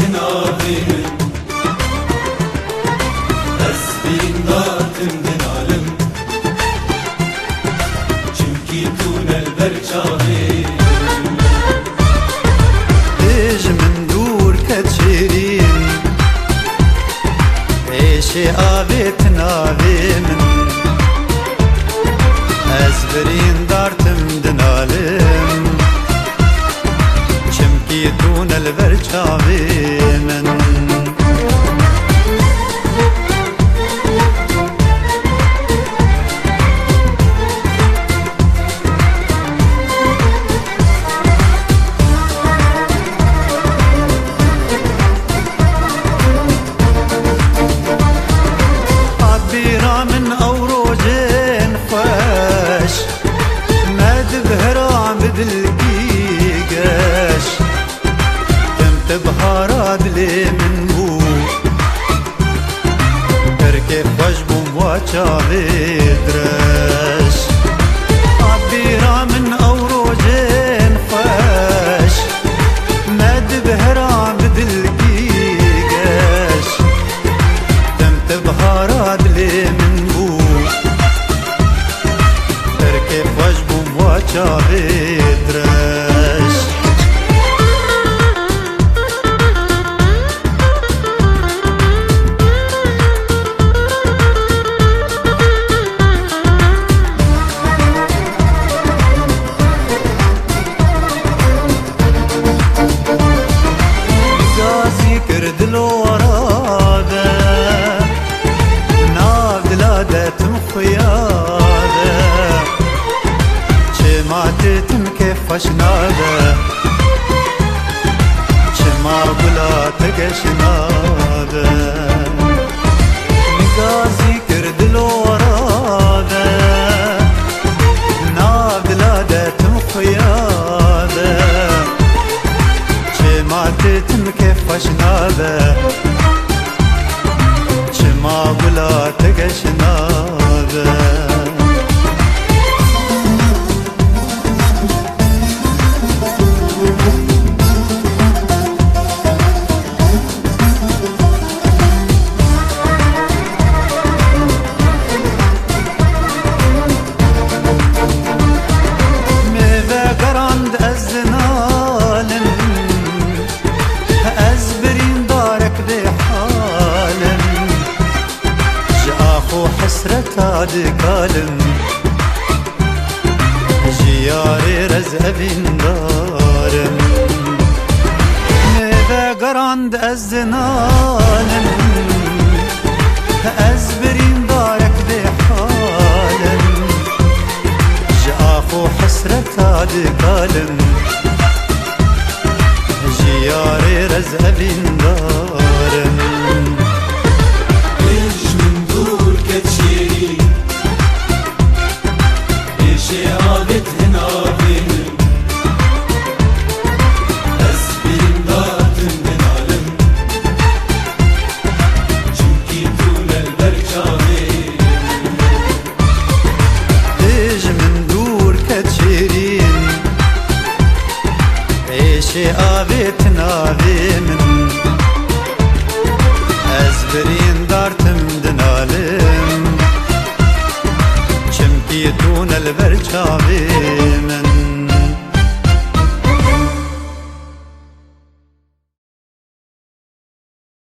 هناظي Ez bindardın denalim Çünkü tunel berçavi Dij min dur keçirîn Êşê avê tinavê min Ez birîndar tim dinalim Çimkî tunel ber çavê min بهارا دلي من بو تركي خوش بوم وچاوي درش عبيرا من اوروجين خوش مد بهرا بدلكي قش تمت بهارا دلي من بو تركي خوش بوم وچاوي درش دلو وراده ناف دلادتم خياده چماتتم كيفش ناده چما بلات قشناده نقازي كردلو وراده ناف دلادتم خياده چماتتم كيفش ناده چما بلات قشناده حسرة دكالم جياري رزق بندارم ماذا قراند الزنالم أزبرين دارك بحالم جاخو حسرة دكالم جياري رزق بندارم آبت ناوی من از بریندار تم دنالم چمکی تون البرچاوی